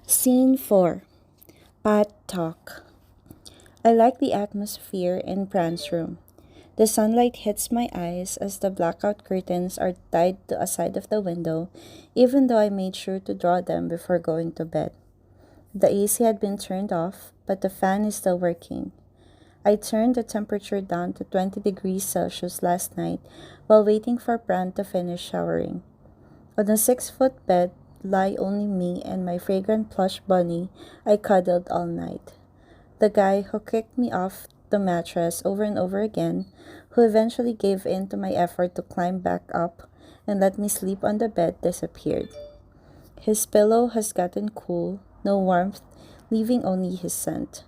Scene 4. Pat Talk. I like the atmosphere in Pran's room. The sunlight hits my eyes as the blackout curtains are tied to a side of the window, even though I made sure to draw them before going to bed. The AC had been turned off, but the fan is still working. I turned the temperature down to 20 degrees Celsius last night while waiting for Pran to finish showering. On a 6-foot bed lie only me and my fragrant plush bunny I cuddled all night. The guy who kicked me off the mattress over and over again, who eventually gave in to my effort to climb back up and let me sleep on the bed, disappeared. His pillow has gotten cool, no warmth, leaving only his scent.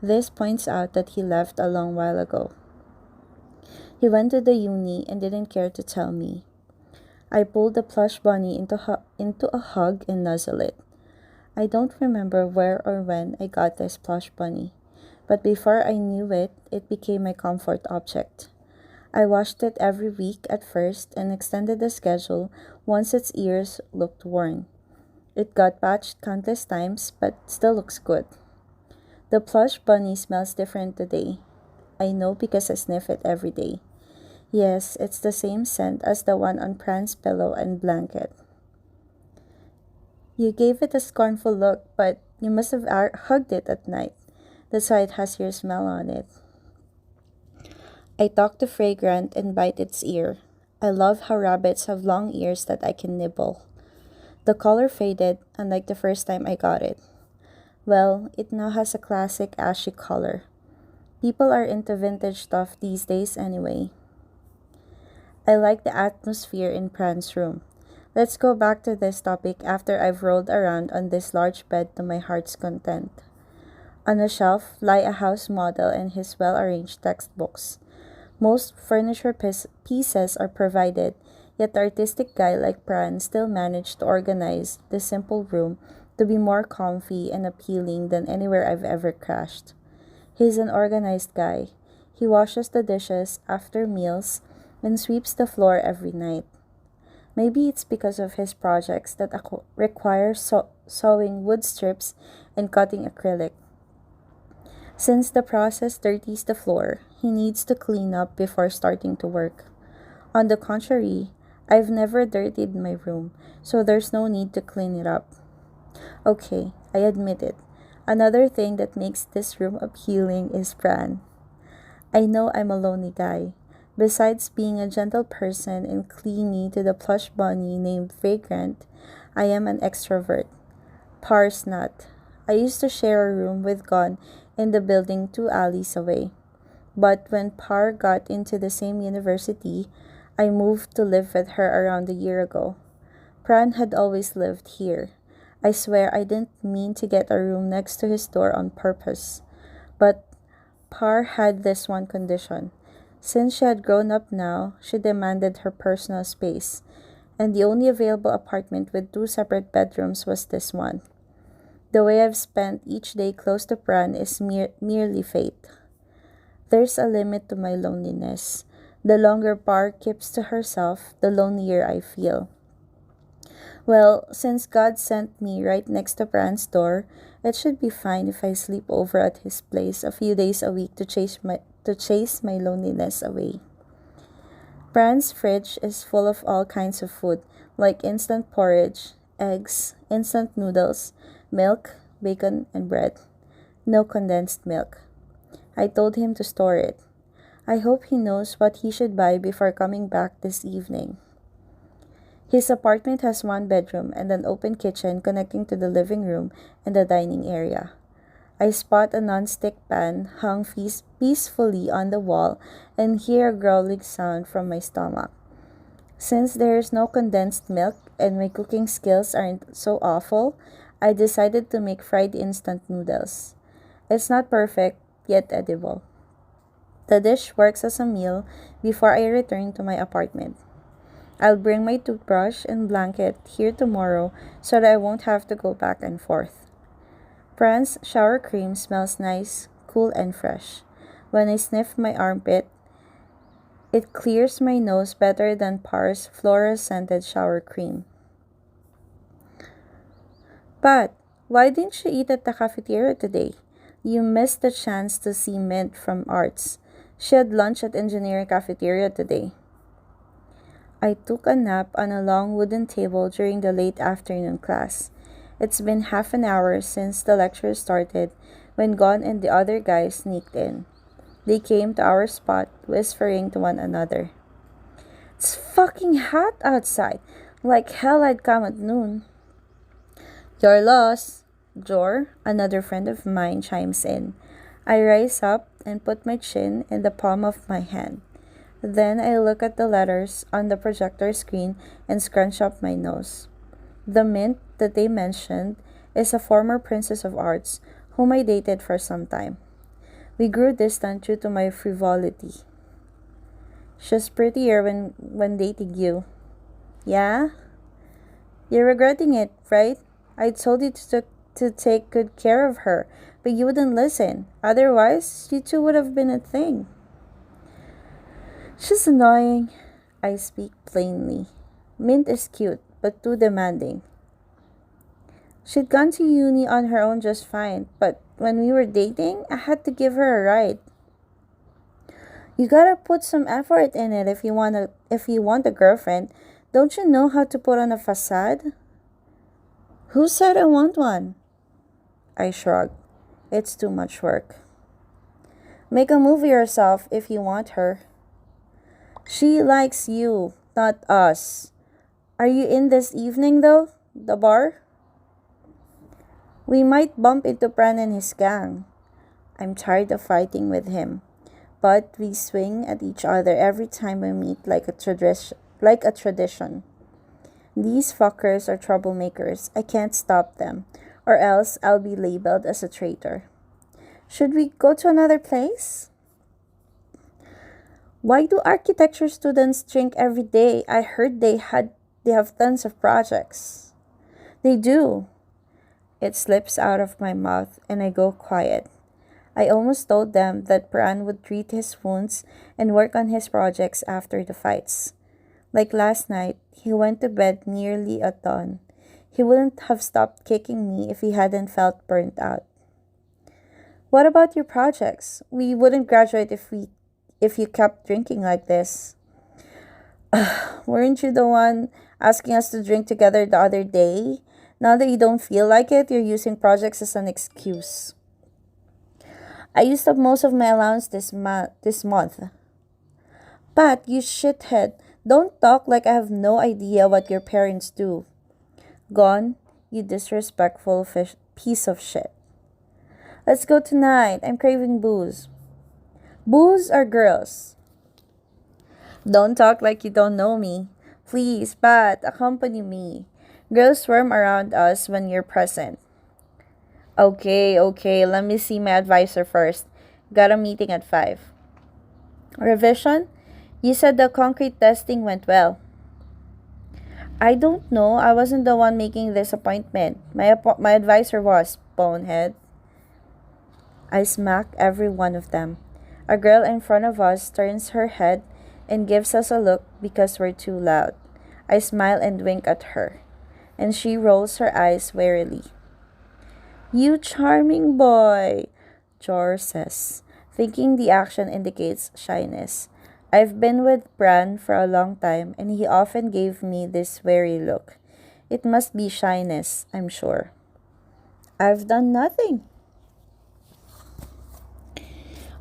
This points out that he left a long while ago. He went to the uni and didn't care to tell me. I pulled the plush bunny into a hug and nuzzled it. I don't remember where or when I got this plush bunny, but before I knew it, it became my comfort object. I washed it every week at first and extended the schedule once its ears looked worn. It got patched countless times, but still looks good. The plush bunny smells different today. I know because I sniff it every day. Yes, it's the same scent as the one on Pran's pillow and blanket. You gave it a scornful look, but you must have hugged it at night. That's why it has your smell on it. I talk to Fragrant and bite its ear. I love how rabbits have long ears that I can nibble. The color faded, unlike the first time I got it. Well, it now has a classic ashy color. People are into vintage stuff these days anyway. I like the atmosphere in Pran's room. Let's go back to this topic after I've rolled around on this large bed to my heart's content. On a shelf lie a house model and his well-arranged textbooks. Most furniture pieces are provided, yet the artistic guy like Pran still managed to organize this simple room to be more comfy and appealing than anywhere I've ever crashed. He's an organized guy. He washes the dishes after meals and sweeps the floor every night. Maybe it's because of his projects that require sewing wood strips and cutting acrylic. Since the process dirties the floor, he needs to clean up before starting to work. On the contrary, I've never dirtied my room, so there's no need to clean it up. Okay, I admit it. Another thing that makes this room appealing is Pran. I know I'm a lonely guy. Besides being a gentle person and clingy to the plush bunny named Vagrant, I am an extrovert. Par's not. I used to share a room with Gon in the building 2 alleys away. But when Par got into the same university, I moved to live with her around a year ago. Pran had always lived here. I swear I didn't mean to get a room next to his door on purpose. But Par had this one condition. Since she had grown up now, she demanded her personal space, and the only available apartment with 2 separate bedrooms was this one. The way I've spent each day close to Pran is merely fate. There's a limit to my loneliness. The longer Par keeps to herself, the lonelier I feel. Well, since God sent me right next to Pran's door, it should be fine if I sleep over at his place a few days a week to chase my loneliness away. Pran's fridge is full of all kinds of food, like instant porridge, eggs, instant noodles, milk, bacon, and bread. No condensed milk. I told him to store it. I hope he knows what he should buy before coming back this evening. His apartment has one bedroom and an open kitchen connecting to the living room and the dining area. I spot a non-stick pan hung peacefully on the wall and hear a growling sound from my stomach. Since there is no condensed milk and my cooking skills aren't so awful, I decided to make fried instant noodles. It's not perfect, yet edible. The dish works as a meal before I return to my apartment. I'll bring my toothbrush and blanket here tomorrow so that I won't have to go back and forth. Pran's shower cream smells nice, cool, and fresh. When I sniff my armpit, it clears my nose better than Par's floral scented shower cream. But Why didn't you eat at the cafeteria today? You missed the chance to see Mint from arts. She had lunch at engineering cafeteria today. I took a nap on a long wooden table during the late afternoon class. It's been half an hour since the lecture started when Gon and the other guys sneaked in. They came to our spot, whispering to one another. It's fucking hot outside. Like hell I'd come at noon. Your loss, Jor, another friend of mine, chimes in. I rise up and put my chin in the palm of my hand. Then I look at the letters on the projector screen and scrunch up my nose. The Mint that they mentioned is a former princess of arts whom I dated for some time. We grew distant due to my frivolity. She's prettier when dating you. Yeah? You're regretting it, right? I told you to take good care of her, but you wouldn't listen. Otherwise, you two would have been a thing. She's annoying. I speak plainly. Mint is cute, but too demanding. She'd gone to uni on her own just fine, but when we were dating, I had to give her a ride. You gotta put some effort in it if you want a girlfriend. Don't you know how to put on a facade? Who said I want one? I shrug. It's too much work. Make a movie yourself if you want her. She likes you, not us. Are you in this evening though? The bar? We might bump into Pran and his gang. I'm tired of fighting with him, but we swing at each other every time we meet like a tradition. These fuckers are troublemakers. I can't stop them, or else I'll be labeled as a traitor. Should we go to another place? Why do architecture students drink every day? I heard they have tons of projects. They do. It slips out of my mouth and I go quiet. I almost told them that Pran would treat his wounds and work on his projects after the fights. Like last night, he went to bed nearly at dawn. He wouldn't have stopped kicking me if he hadn't felt burnt out. What about your projects? We wouldn't graduate if you kept drinking like this. Weren't you the one asking us to drink together the other day? Now that you don't feel like it, you're using projects as an excuse. I used up most of my allowance this month. But you shithead, don't talk like I have no idea what your parents do. Gone, you disrespectful piece of shit. Let's go tonight. I'm craving booze. Booze or girls? Don't talk like you don't know me. Please, Pat, accompany me. Girls swarm around us when you're present. Okay, let me see my advisor first. Got a meeting at 5. Revision? You said the concrete testing went well. I don't know. I wasn't the one making this appointment. My advisor was, bonehead. I smack every one of them. A girl in front of us turns her head and gives us a look because we're too loud. I smile and wink at her, and she rolls her eyes warily. You charming boy, Jor says, thinking the action indicates shyness. I've been with Bran for a long time, and he often gave me this wary look. It must be shyness, I'm sure. I've done nothing.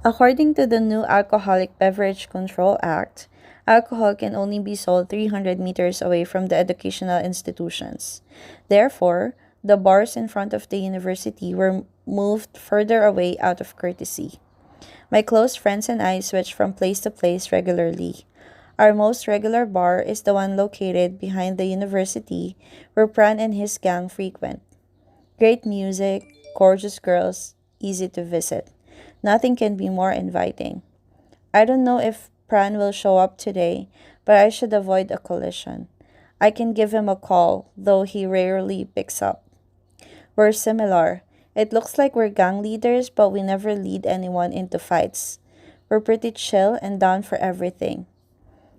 According to the new Alcoholic Beverage Control Act, alcohol can only be sold 300 meters away from the educational institutions. Therefore, the bars in front of the university were moved further away out of courtesy. My close friends and I switch from place to place regularly. Our most regular bar is the one located behind the university where Pran and his gang frequent. Great music, gorgeous girls, easy to visit. Nothing can be more inviting. I don't know if Pran will show up today, but I should avoid a collision. I can give him a call, though he rarely picks up. We're similar. It looks like we're gang leaders, but we never lead anyone into fights. We're pretty chill and down for everything.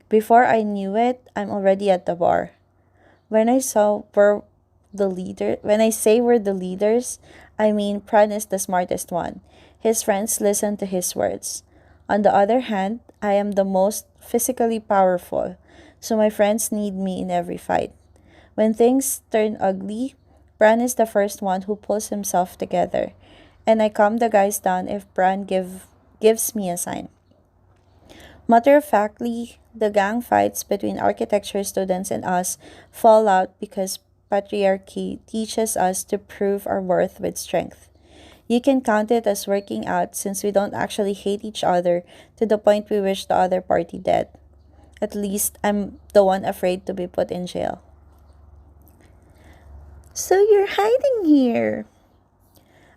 Before I knew it, I'm already at the bar. When I saw the leader, when I say we're the leaders, I mean Pran is the smartest one. His friends listen to his words. On the other hand, I am the most physically powerful, so my friends need me in every fight. When things turn ugly, Bran is the first one who pulls himself together, and I calm the guys down if gives me a sign. Matter of factly, the gang fights between architecture students and us fall out because patriarchy teaches us to prove our worth with strength. You can count it as working out since we don't actually hate each other to the point we wish the other party dead. At least I'm the one afraid to be put in jail. So you're hiding here.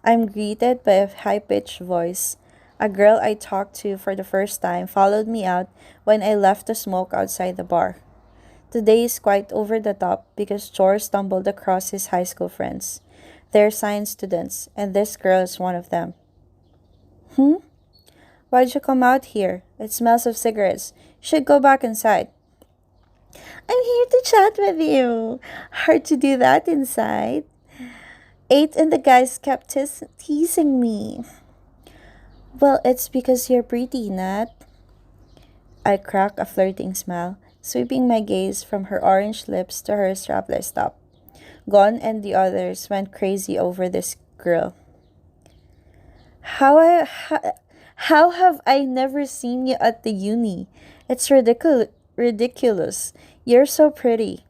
I'm greeted by a high pitched voice. A girl I talked to for the first time followed me out when I left to smoke outside the bar. Today is quite over the top because George stumbled across his high school friends. They're science students, and this girl is one of them. Hmm? Why'd you come out here? It smells of cigarettes. You should go back inside. I'm here to chat with you. Hard to do that inside. Eight and the guys kept teasing me. Well, it's because you're pretty, Nat. I crack a flirting smile, sweeping my gaze from her orange lips to her strapless top. Gon and the others went crazy over this girl. How I ha, how have I never seen you at the uni? It's ridiculous. You're so pretty.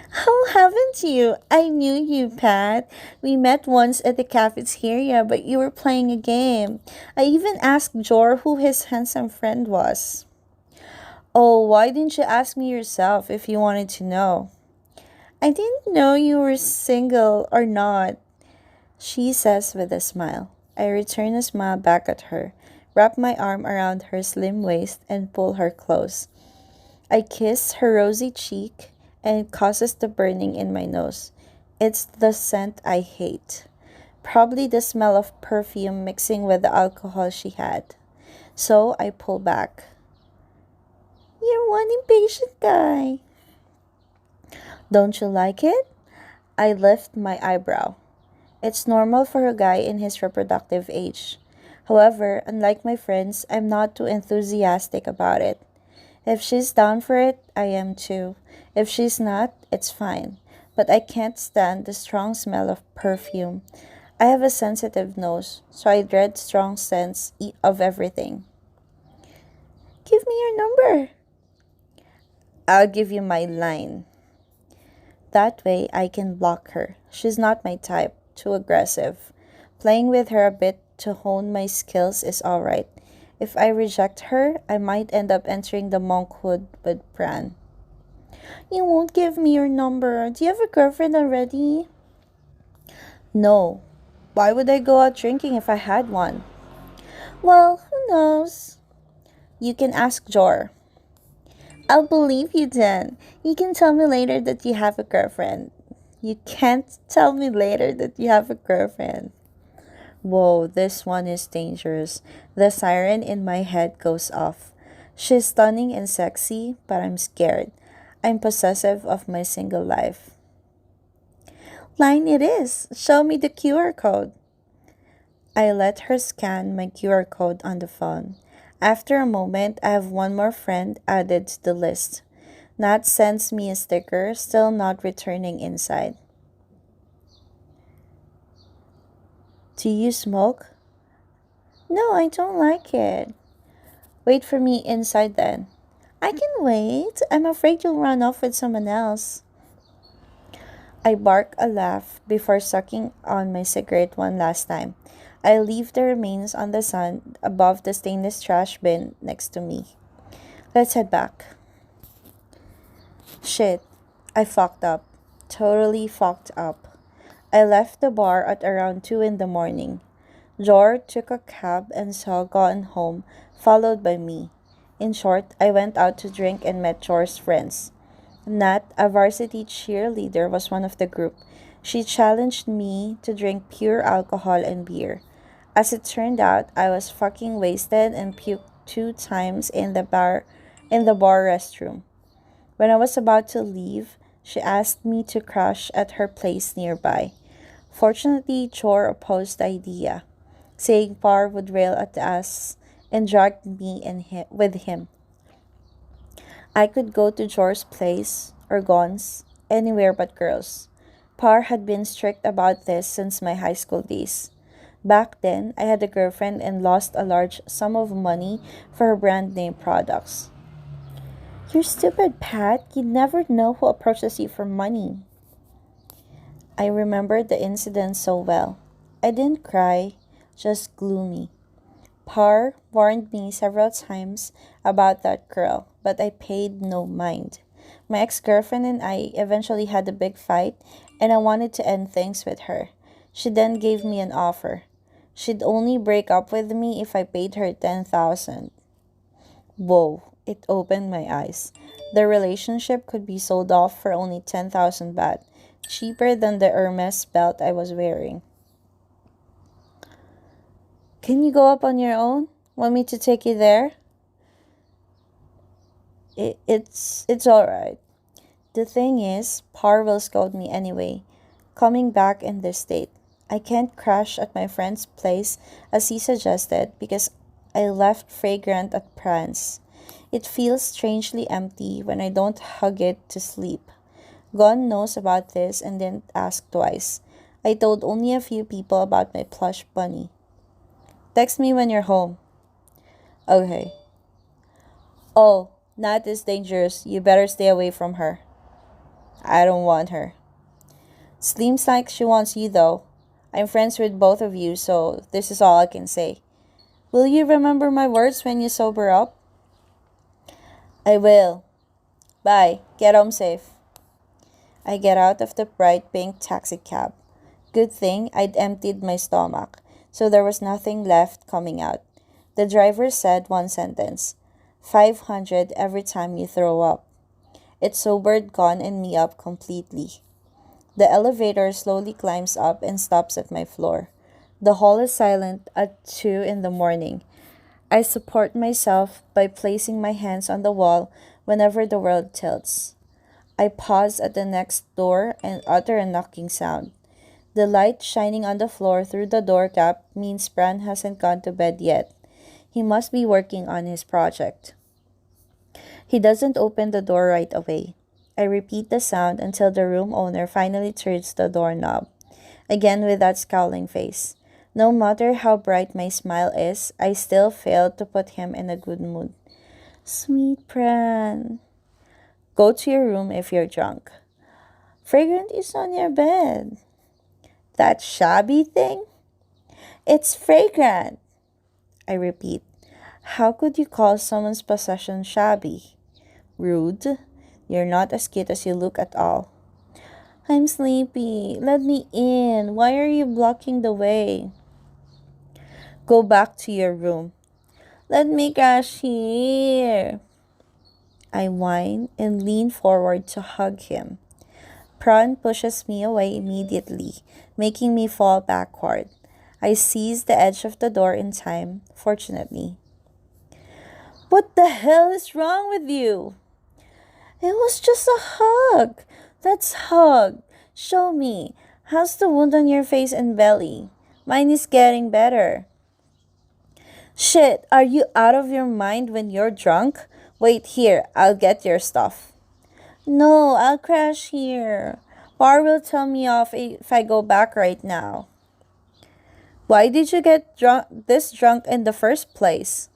How haven't you? I knew you, Pat. We met once at the cafeteria, but you were playing a game. I even asked Jor who his handsome friend was. Oh, why didn't you ask me yourself if you wanted to know? I didn't know you were single or not, she says with a smile. I return a smile back at her, wrap my arm around her slim waist, and pull her close. I kiss her rosy cheek, and it causes the burning in my nose. It's the scent I hate. Probably the smell of perfume mixing with the alcohol she had. So I pull back. You're one impatient guy. Don't you like it? I lift my eyebrow. It's normal for a guy in his reproductive age. However, unlike my friends, I'm not too enthusiastic about it. If she's down for it, I am too. If she's not, it's fine. But I can't stand the strong smell of perfume. I have a sensitive nose, so I dread strong scents of everything. Give me your number. I'll give you my line. That way I can block her. She's not my type, too aggressive. Playing with her a bit to hone my skills is alright. If I reject her, I might end up entering the monkhood with Bran. You won't give me your number. Do you have a girlfriend already? No. Why would I go out drinking if I had one? Well, who knows? You can ask Jor. I'll believe you then. You can tell me later that you have a girlfriend. You can't tell me later that you have a girlfriend. Whoa, this one is dangerous. The siren in my head goes off. She's stunning and sexy, but I'm scared. I'm possessive of my single life. Line it is. Show me the QR code. I let her scan my QR code on the phone. After a moment, I have one more friend added to the list. Nat sends me a sticker, still not returning inside. Do you smoke? No, I don't like it. Wait for me inside then. I can wait. I'm afraid you'll run off with someone else. I bark a laugh before sucking on my cigarette one last time. I leave the remains on the sun above the stainless trash bin next to me. Let's head back. Shit, I fucked up. Totally fucked up. I left the bar at around 2 in the morning. Jor took a cab and saw gone home, followed by me. In short, I went out to drink and met Jor's friends. Nat, a varsity cheerleader, was one of the group. She challenged me to drink pure alcohol and beer. As it turned out, I was fucking wasted and puked 2 times in the bar restroom. When I was about to leave, She asked me to crash at her place nearby. Fortunately, Chor opposed the idea, saying Par would rail at us and dragged me with him. I could go to Jor's place, or Gon's, anywhere but girls. Par had been strict about this since my high school days. Back then, I had a girlfriend and lost a large sum of money for her brand name products. You're stupid, Pat. You never know who approaches you for money. I remembered the incident so well. I didn't cry, just gloomy. Par warned me several times about that girl, but I paid no mind. My ex girlfriend and I eventually had a big fight, and I wanted to end things with her. She then gave me an offer. She'd only break up with me if I paid her 10,000. Whoa, it opened my eyes. The relationship could be sold off for only 10,000 baht, cheaper than the Hermes belt I was wearing. Can you go up on your own? Want me to take you there? It's all right. The thing is, Par will scold me anyway, coming back in this state. I can't crash at my friend's place as he suggested because I left Fragrant at Pran's. It feels strangely empty when I don't hug it to sleep. Gon knows about this and didn't ask twice. I told only a few people about my plush bunny. Text me when you're home. Okay. Oh, Nat is dangerous. You better stay away from her. I don't want her. Seems like she wants you though. I'm friends with both of you, so this is all I can say. Will you remember my words when you sober up? I will. Bye. Get home safe. I get out of the bright pink taxicab. Good thing I'd emptied my stomach, so there was nothing left coming out. The driver said one sentence, 500 every time you throw up. It sobered Gon and me up completely. The elevator slowly climbs up and stops at my floor. The hall is silent at 2 in the morning. I support myself by placing my hands on the wall whenever the world tilts. I pause at the next door and utter a knocking sound. The light shining on the floor through the door gap means Bran hasn't gone to bed yet. He must be working on his project. He doesn't open the door right away. I repeat the sound until the room owner finally turns the doorknob, again with that scowling face. No matter how bright my smile is, I still fail to put him in a good mood. Sweet Bran. Go to your room if you're drunk. Fragrant is on your bed. That shabby thing? It's Fragrant. I repeat. How could you call someone's possession shabby? Rude. You're not as cute as you look at all. I'm sleepy. Let me in. Why are you blocking the way? Go back to your room. Let me crash here. I whine and lean forward to hug him. Pran pushes me away immediately, making me fall backward. I seize the edge of the door in time, fortunately. What the hell is wrong with you? It was just a hug. Let's hug. Show me. How's the wound on your face and belly? Mine is getting better. Shit, are you out of your mind when you're drunk? Wait here, I'll get your stuff. No, I'll crash here. Bar will tell me off if I go back right now. Why did you get this drunk in the first place?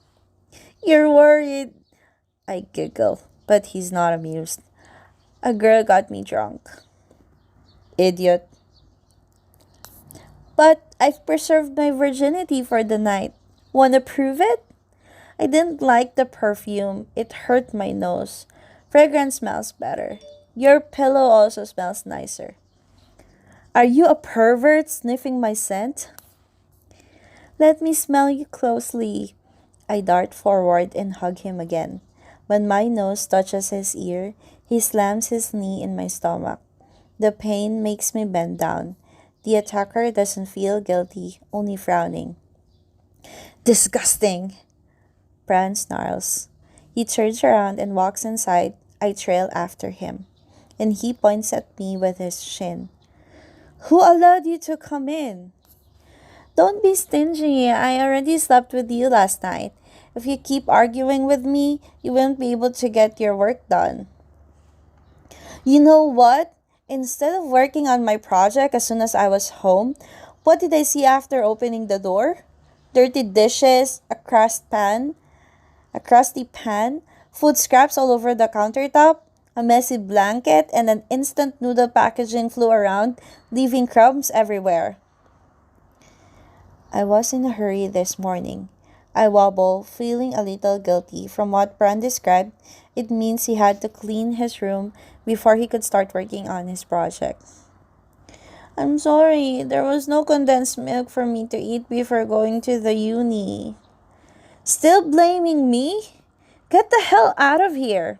You're worried. I giggle, but he's not amused. A girl got me drunk. Idiot. But I've preserved my virginity for the night. Wanna prove it? I didn't like the perfume. It hurt my nose. Fragrance smells better. Your pillow also smells nicer. Are you a pervert sniffing my scent? Let me smell you closely. I dart forward and hug him again. When my nose touches his ear, he slams his knee in my stomach. The pain makes me bend down. The attacker doesn't feel guilty, only frowning. Disgusting! Bran snarls. He turns around and walks inside. I trail after him. and he points at me with his chin. Who allowed you to come in? Don't be stingy. I already slept with you last night. If you keep arguing with me, you won't be able to get your work done. You know what? Instead of working on my project as soon as I was home, what did I see after opening the door? Dirty dishes, a crusty pan, food scraps all over the countertop, a messy blanket, and an instant noodle packaging flew around, leaving crumbs everywhere. I was in a hurry this morning. I wobble, feeling a little guilty. From what Bran described, it means he had to clean his room before he could start working on his project. I'm sorry, there was no condensed milk for me to eat before going to the uni. Still blaming me? Get the hell out of here.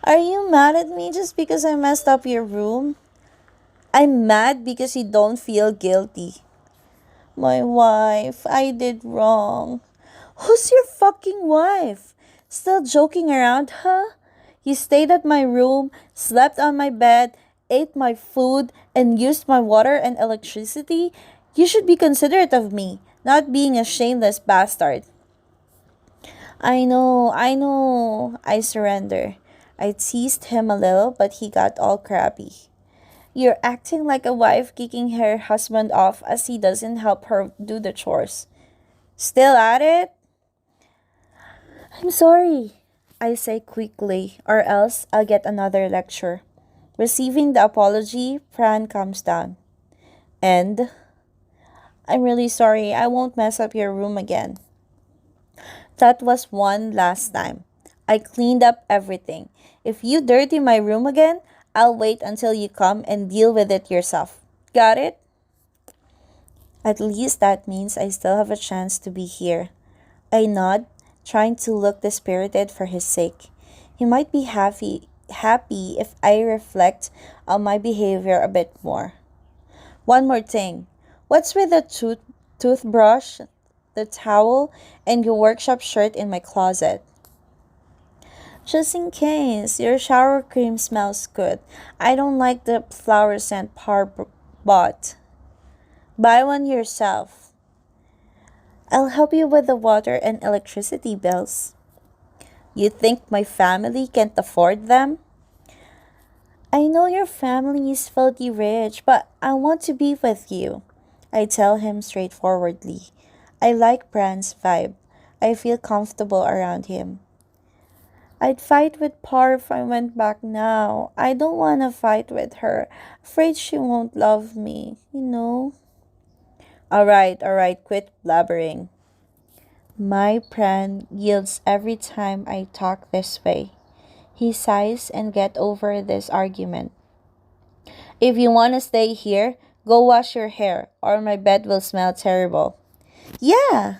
Are you mad at me just because I messed up your room? I'm mad because you don't feel guilty. My wife, I did wrong. Who's your fucking wife? Still joking around, huh? You stayed at my room, slept on my bed, ate my food, and used my water and electricity? You should be considerate of me, not being a shameless bastard. I surrender. I teased him a little, but he got all crabby. You're acting like a wife kicking her husband off as he doesn't help her do the chores. Still at it? I'm sorry, I say quickly, or else I'll get another lecture. Receiving the apology, Fran comes down. And I'm really sorry, I won't mess up your room again. That was one last time. I cleaned up everything. If you dirty my room again, I'll wait until you come and deal with it yourself. Got it? At least that means I still have a chance to be here. I nod, trying to look dispirited for his sake. He might be happy if I reflect on my behavior a bit more. One more thing. What's with the toothbrush, the towel, and your workshop shirt in my closet? Just in case, your shower cream smells good. I don't like the flower scent bought. Buy one yourself. I'll help you with the water and electricity bills. You think my family can't afford them? I know your family is filthy rich, but I want to be with you. I tell him straightforwardly. I like Bran's vibe. I feel comfortable around him. I'd fight with Par if I went back now. I don't want to fight with her. Afraid she won't love me. Alright, quit blabbering. My Pran yields every time I talk this way. He sighs and get over this argument. If you want to stay here, go wash your hair or my bed will smell terrible. Yeah,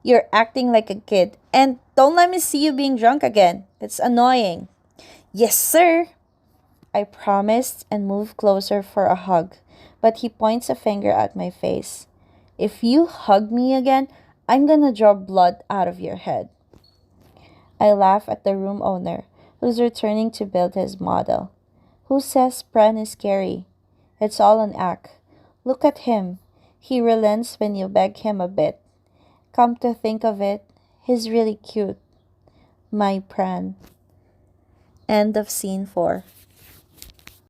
you're acting like a kid. And don't let me see you being drunk again. It's annoying. Yes, sir. I promised and moved closer for a hug, but he points a finger at my face. If you hug me again, I'm gonna draw blood out of your head. I laugh at the room owner, who's returning to build his model. Who says Pran is scary? It's all an act. Look at him. He relents when you beg him a bit. Come to think of it, he's really cute. My Pran. End of scene 4.